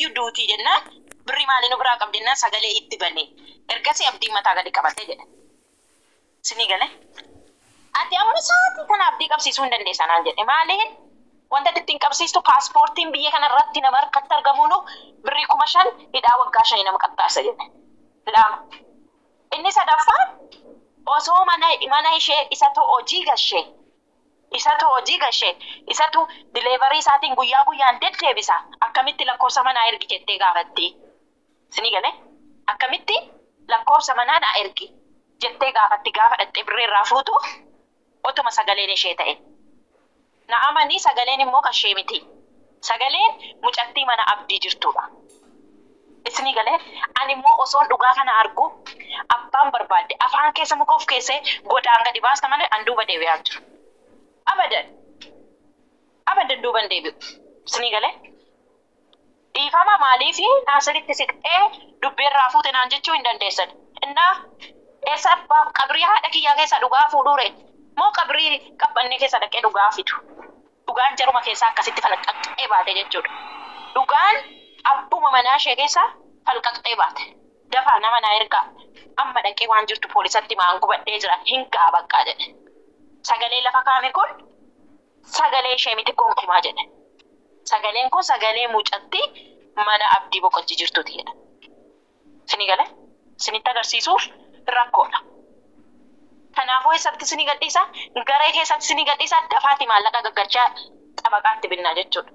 duutii jennaan birrii maalii nu biraa qabdennaan sagalee itti banee ergasii abdii mataa gadi qabatee jedhe. Sinii galee ati amma sa'aatii kana abdii qabsiisuu hin dandeessan aan jedhe maaliin wanta ittiin qabsiistu paaspoortiin biyya kana irratti nama harkatti argamuunu birrii 5,000 hidhaa waggaa 5 nama qaxxaasa jedhe. Lama inni sadaffaan osoo mana ishee isatu hojii gashee isatu delivery isaatiin guyyaa guyyaan deddeebisa akkamitti lakkoofsa manaa ergi jettee gaafatti. Sinii galee akkamitti lakkoofsa manaa naa ergi jettee gaafatti gaafa dhattee birrii irraa fuutu otuma sagaleen ishee ta'e. Na amanii sagaleen immoo qashee miti. Sagaleen mucattii mana abdii jirtudha. Isinii galee ani immoo osoon dhugaa kana argu abbaan barbaadde afaan keessa muka of keessee godaan gadi baasta malee an duuba deebi'aa jiru. Abadan duuban deebi'u. Isinii galee dhiifama maaliifi naasiritti siqxee dubbiirraa fuute naan jechuu hin dandeessan. Innaa eessa abbaa qabrii haadha kiyyaa keessa dhugaa fuudhuure moo qabrii qabbannee keessa dhaqee dhugaa fidu. Dhugaan jaruma keessaa akkasitti falqaxxee baate jechuudha. Dhugaan abbuma manaa ishee keessaa falqaxxee baate. Dafaa nama naa ergaa amma dhaqee waan jirtu poolisatti maan gubadhee jira hin ga'a baqqaa jedhe. Sagalee lafa kaame kun sagalee ishee miti gonkumaa jedhe. Sagaleen kun sagalee mucattii mana abdii boqochii jirtuuti jedha. Sinii galee sinitti agarsiisuuf rakkoodha. Kanaafuu eessatti sinii gadhiisaa garee keessatti sinii gadhiisaa dafaati maallaqa gaggachaa xabaqaatti binnaa jechuudha.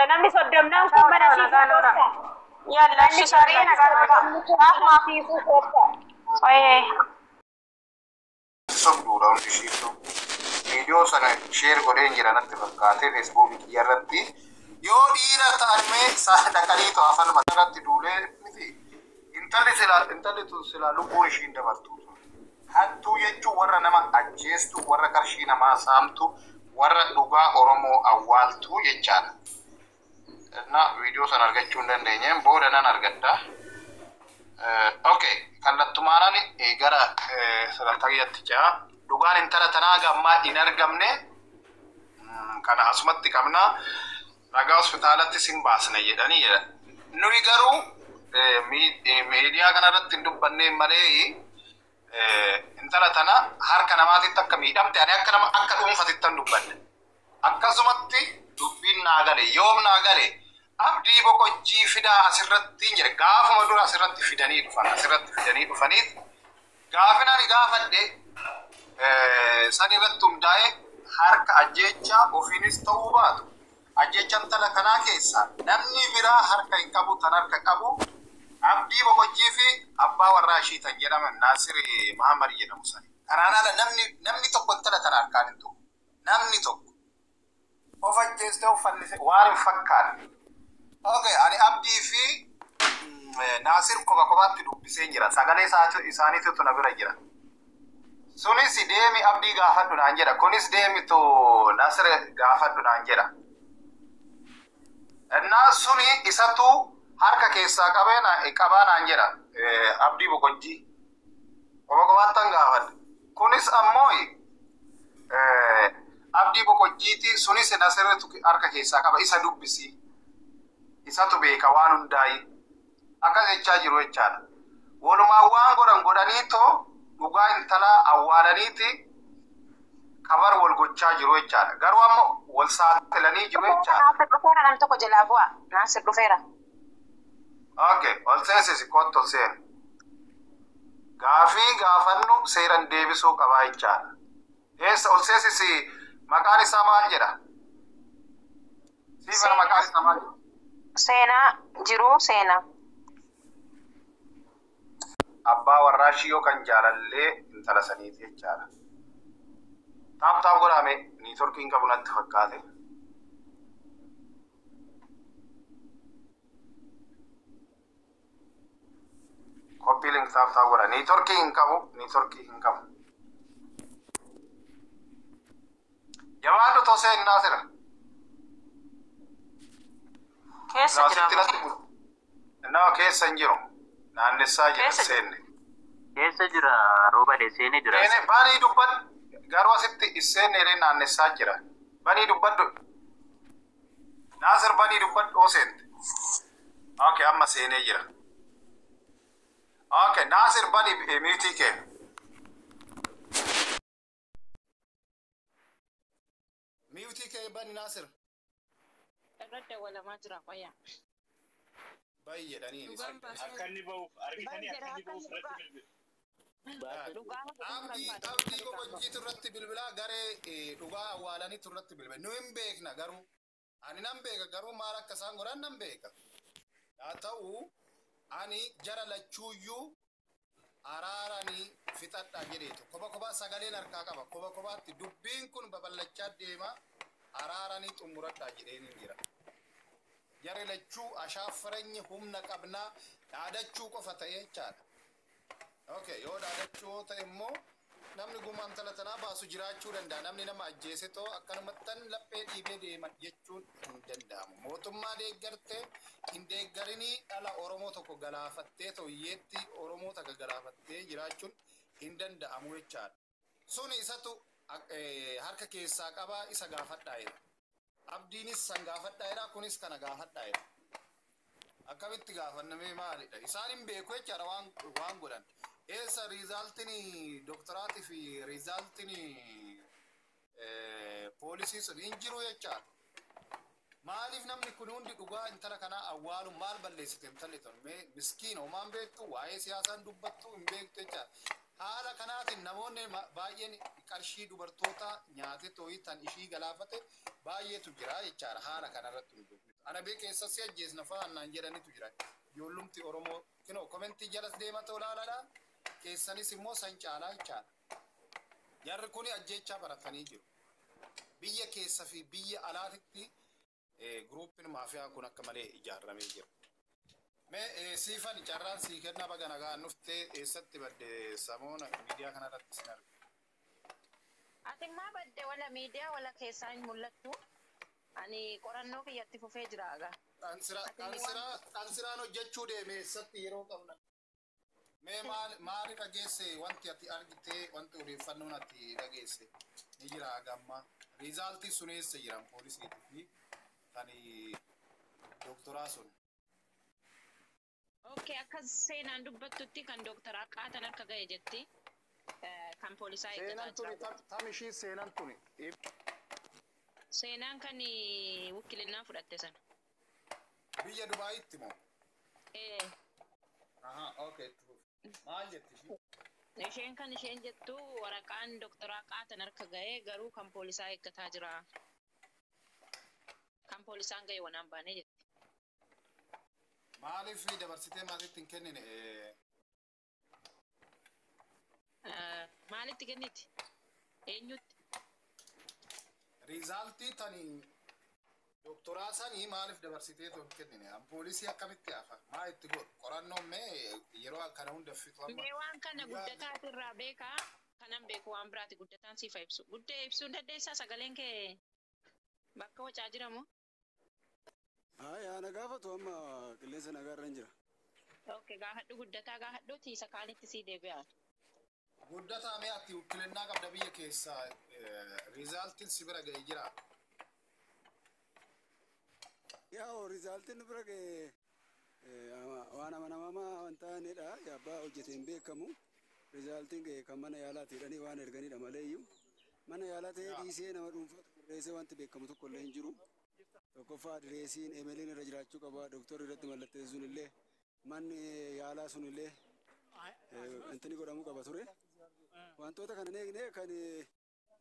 Namni soddomnaan kun mana siifuu yalla shisarii nagaa siifuu koofta. Sabduudha hundi ishiitu viidiyoo sana sheer godheen jiranatti fakkaatee feesbuukii kiyyarratti yoo dhiira ta'anmee dhaqanii to'afan matarratti duulee miti intalli tun silaa lubbuun ishiin dabartu hattuu jechuun warra nama ajjeestu warra qarshii namaa saamtu warra dhugaa Oromoo awwaaltu jechaadha. Na viidiyoo sana argachuu hin dandeenyeen booda nan argadda. Okay, kallattumaanaan gara sagantaa kiyyatti jaa dhugaan intala tanaa gammaa hin argamne kana asumatti qabna ragaa hospitaalatti sin baasna jedhanii jedha. Nuyi garuu miidiyaa kanarratti hin dubbanne malee intala tana harka namaatitti akka miidhamte ani akka dhuunfatitti hin dubbanne. Akkasumatti dubbiin naa gale yoom naa gale abdii boqochii fidaa asirratti jira gaafuma dura asirratti fidanii dhufaniit gaafinaan gaafadhe sanirratti hundaa'e harka ajjeechaa ofiinis ta'uu baatu ajjeechaan tala kanaa keessa namni biraa harka hin qabu tan harka qabu abdii boqochii fi abbaa warraa ishii tan jedhaman Naasir Mahammad jedhamu sani. Kanaan ala namni tokko intala tana harkaan hin tuqu namni tokko of ajjeestee of fannise waan hin fakkaanne. Okay, ani abdii fi Naasir kophaatti dubbisee jira. Sagalee isaaniitu na bira jira. Sunis deemi abdii gaafadhu naan jedha. Kunis deemitu Naasir gaafadhu naan jedha. Innaa suni isatu harka keessaa qabaa naan jedha. Abdii boqojjii. Kophaattan gaafadhu. Kunis ammoo abdii boqojjiiti sunis Naasirtu harka keessaa qaba isa dubbisi. Isatu beeka waan hundaayi akka jechaa jiru jechaadha. Walumaa waan godhaniitoo dhugaa intalaa awwaalaniiti kabar wal gochaa jiru jechaadha. Garuu ammoo wal saaxilanii jiru jechaadha. Naasir dhufeera namni tokko jalaa bu'a. Naasir dhufeera. Okay, ol seensisi kottu ol seena. Gaafii gaafannu seeran deebisuu qabaa jechaadha. Eessa ol seensisi maqaan isaa maal jedha? Siifara maqaan isaa maal jedha? Seenaa jiru seenaa. Abbaa warraa shiyoo kan jaalallee intala saniiti jechaadha. Taaptaap godhame niitorkiin qabu natti fakkaate. Koppii link taaptaap godha. Niitorkii hin qabu. Jabaadhu tosee Naasira. Keessa jira. Nama keessa hin jiru. Naannessaa jira seenne. Keessa jira rooba seene jira. Seene banii dubbadhu garuu asitti seenne naannessaa jira. Banii dubbadhu. Naasir banii dubbadhoo seente. Okay, amma seenee jira. Okay, Naasir banii miitii kee. Miitii kee bani Naasir. Irratti walamaa jira qoyaa. Baay'eedhanii. Akka inni ba'uuf argitanii akka inni ba'uuf irratti bilbilu. Abdii boqochiitu irratti bilbilaa garee dhugaa awwaalaniitu irratti bilbila. Nu hin beekna garuu. Ani nan beeka garuu maal akka isaan godhan nan beeka. Haa ta'u ani jara lachuuyyuu araaranii fixadhaa jedheetu. Koba kobaa sagaleen harkaa qaba. Koba kobaatti dubbiin kun babal'achaa deema araaranii xumuradhaa jedheen hin jira. Jara lachuu ashaaffaranyi humna qabnaa dhaadachuu qofa ta'ee jechaadha. Okay, yoo dhaadachuu ta'e immoo namni gumaan talatanaa baasu jiraachuu danda'a. Namni nama ajjeese too akkanumattan laphee dhiibee deeman jechuun hin danda'amu. Mootummaa deeggartee hin deeggarinii dhala Oromoo tokko galaafattee toyyeetti Oromoo takka galaafattee jiraachuun hin danda'amu jechaadha. Sun isatu harka keessaa qabaa isa gaafadhaa'edha. Abdiinis san gaafadhaa'edha kunis kana gaafadhaa'edha. Akkamitti gaafannamee maalidha? Isaan hin beeku jechaadha waan godhan. Esa riizaaltiin doktoraatii fi riizaaltiin poolisii sun hin jiru jechaadha. Maaliif namni kun hundi dhugaa intala kanaa awwaalu maal balleessite intalli tun miskiin homaan beektu waa'ee siyaasaan dubbattu hin beektu jechaadha. Haala kanaatiin namoonni baay'een qarshii dubartoota nyaate tooyi tan ishii galaafate baay'eetu jira jechaadha. Haala kanarratti hin dubbitu. Ana beekeessa si ajjeesna fa'aannaan jedhanitu jira. Ijoollumti Oromoo kinoo komentii jalas deemata olaalaadha. Keessanis immoo san caalaa jechaadha. Jarri kuni ajjechaa baratanii jiru. Biyya keessa fi biyya alaatitti gruuppiin maafiyaa kun akka malee ijaarramee jira. Mee siifan carraan sii kenna baga nagaa nuftee eessatti badde samoona miidiyaa kanarratti sin arga. Ati maa badde wala miidiyaa wala keessaa hin mul'attu. Ani qorannoo kiyyatti fufee jira agaa. Qansiraan hojjechuu deeme eessatti yeroo qabna. Mee maali dhageesse wanti ati argitee wanti odeeffannoon ati dhageesse ni jira agamma. Riizaaltii sun eessa jiran poolisiitii fi kan doktoraa sun. Okay, akkas seenaan dubbattutti kan doktoraa qaatan akka ga'e jetti. Kan poolisaa eeggataa jira. Tam ishii seenaan tuni. Seenaan kan wukkilinnaa fudhatte sana. Biyya Dubaayitti moo? Aha, okay. Maal jetti ishii? Isheen kan isheen jettu waraqaan doktoraa qaatan harka ga'ee garuu kan poolisaa eeggataa jira. Kan poolisaan ga'e wanaan baanee jetti. Maaliif dabarsitee maatiitti hin kennine? Maalitti kenniti? Eenyutti? Riizaaltii tanii doktoraa sanii maaliif dabarsitee hin kennine? Poolisii akkamitti hafa? Maa itti godhu? Qorannoon mee yeroo akkana hunda fitu amma? Mee waan kana guddataati irraa beekaa? Kanan beeku waan biraati guddataan siifa ibsu. Guddee ibsuu dandeessaa sagaleen kee bakka wacaa jiramoo? Ana gaafatu amma qilleensa nagaarra hin jira. Okay, gaafadhu guddataa gaafadhuuti isa kaanitti sii deebi'aa. Guddataa mee ati wukkilinnaa qabda biyya keessaa riizaaltiin si bira ga'ee jira. Yaa riizaaltiin bira ga'ee waan amanamamaa waan ta'anidha. Abbaa hojjeteen beekamu. Riizaaltiin ga'ee kan mana yaalaatti hidhanii waan erganidha maleeyyuu. Mana yaalaa ta'ee dhiisee nama dhuunfaatu qurreessee wanti beekamu tokko illee hin jiru. Tokkoffaa adireesiin emeeliin irra jiraachuu qaba. Doktorri irratti mallatteessuun illee manni yaalaa sun illee intini godhamuu qaba ture. Wantoota kana hin eegne kan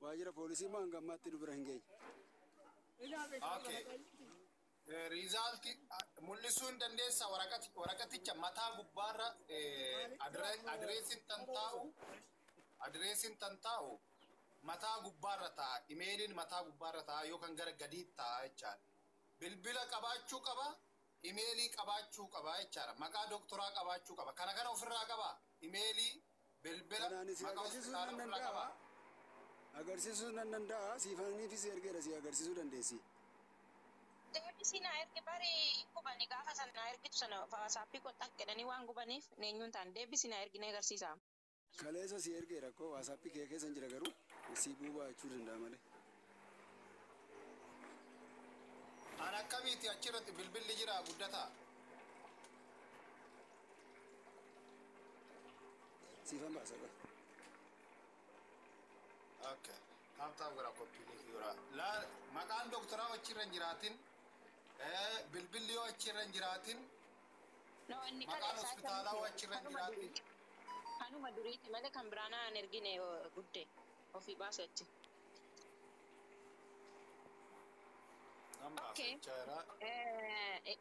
waajjira poolisii maan gammaatti nu bira hin geenye. Riizaaltii mul'isuu hin dandeessaa waraqaticha mataa gubbaarra adireesiin tan taa'u mataa gubbaarra ta'a. Imeeliin mataa gubbaarra ta'a yookaan gara gadiitti ta'a jechaadha. Bilbila qabaachuu qaba. Imeelii qabaachuu qaba jechaadha. Maqaa doktoraa qabaachuu qaba. Kana ofirraa qaba. Imeelii bilbila maqaa hospitaala ofirraa qaba. Agarsiisuu nan danda'a. Siifaniifis ergeera si agarsiisuu dandeessi. Deebisii na ergi barii gubanii gaafa sana na ergitu sana saappii qoxxaqqedhanii waan gubaniif neenyuun ta'an deebisii na ergi na agarsiisa. Kaleessa si ergeera koo waasappii kee keessa hin jira garuu si buubaa jechuu danda'a malee. Ana akkamiiti achirratti bilbilli jira guddataa? Siifan baasa qaba. Okay. Taaptaap gara koppiilee jira. Maqaan doktoraa achirra hin jiraatin. Bilbilli yoo achirra hin jiraatin. No, inni Maqaan hospitaalaa yoo achirra hin jiraatin. kanuma duriiti malee kan biraanaa hin ergine guddee ofii baasetti. Okay.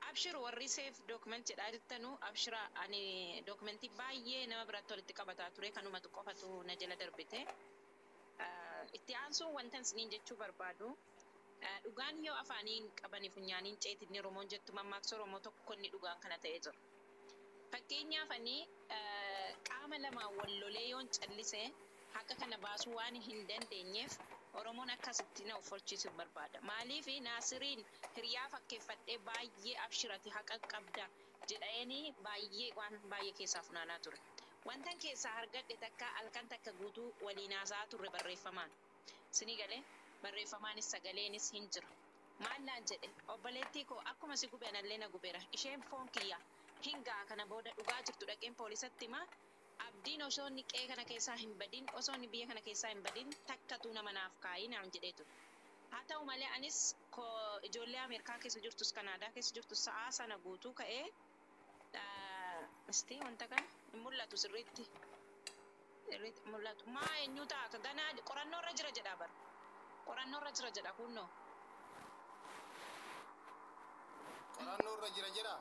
Abshir warri seef dookumentidha jettanu abshira ani dookumentii baay'ee nama biratti walitti qabataa ture kanumatu qofatu na jala darbite. Itti aansuun wanta isiniin jechuu barbaadu dhugaan yoo afaaniin qabanii funyaaniin ceetinni Oromoon jettu mammaaksa Oromoo tokko inni dhugaan kana ta'ee jira. Fakkeenyaaf ani qaama lamaan wal lolee yoon callise haqa kana baasuu waan hin dandeenyeef Oromoon akkasitti na uffachiisuuf barbaada. Maaliif Naasiriin hiriyaa fakkeeffadhee baay'ee abshirati haqa qabda jedhanii baay'ee waan baay'ee keessaa funaanaa ture. Wantan keessaa argadhe takka halkan takka guutuu waliin haasaa turre barreeffamaan. Sinii galee barreeffamaanis sagaleenis hin jiru. Maallaan jedhe obboleettii koo akkuma si gube anallee na gubeera. Isheen foon kiyya hingaa kana booda dhugaa jirtu dhaqeen poolisatti himaa. Abdiin osoo inni qe'ee kana keessaa hin badin osoo inni biyya kana keessaa hin badin takkatu nama naaf kaayii naan jedhee ture. Haa ta'u malee anis ijoollee Ameerikaa keessa jirtus Kanaadaa keessa jirtus sa'aa sana guutuu ka'ee isti wanta kana hin mul'atu sirriitti mul'atu. Maa eenyu ta'a ganaa qorannoo irra jira jedhaa bara. Qorannoo irra jira jedha kunnoo. Qorannoo irra jira jedhaa?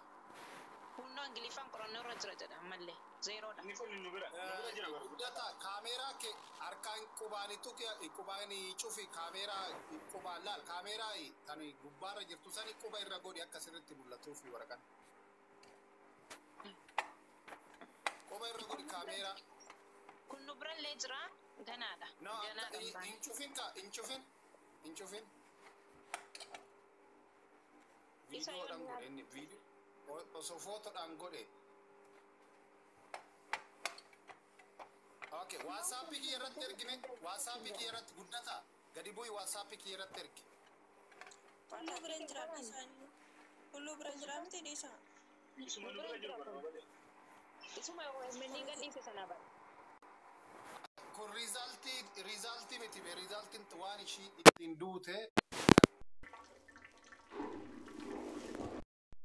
Kunnoo Ingiliffaan qorannoo irra jira jedha ammallee. Zeeroodha. Inni kun nu bira jira bara. Guddata kaameeraa kee harkaan qubaanitu qubaani cufi kaameeraa qubaan laal kaameeraa tan gubbaarra jirtu sani quba irra godhi akka sirriitti mul'atuuf waraqaan. Quba irra godhi kaameeraa. Kun nu birallee jira ganaadha. No, Ganaadha. hin cufin. Viidiyoodhaan godhe inni viidiyoo osoo footoodhaan godhe. Okay, WhatsApp kiyya irratti ergine WhatsApp kiyya irratti guddata gadi bu'i WhatsApp kiyya irratti ergi. Hullu bira jiraatu isaanii. Hullu bira jiraamte dhiisa. Isuma nu bira jira bara. Isuma menni gadhiise sana bara. Kun riizaaltii miti be riizaaltiin waan ishii ittiin duute.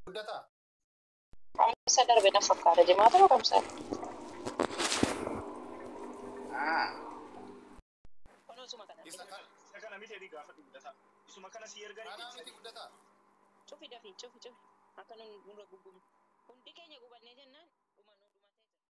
Guddata. Kamsa darbe na fakkaata jimaata moo kamsa? Kun isuma kana. Isa kana miti edii gaafa guddata. Isuma kana si ergaa kana miti guddata. Cufi dafi cufi. Akka nun nurra gugumu.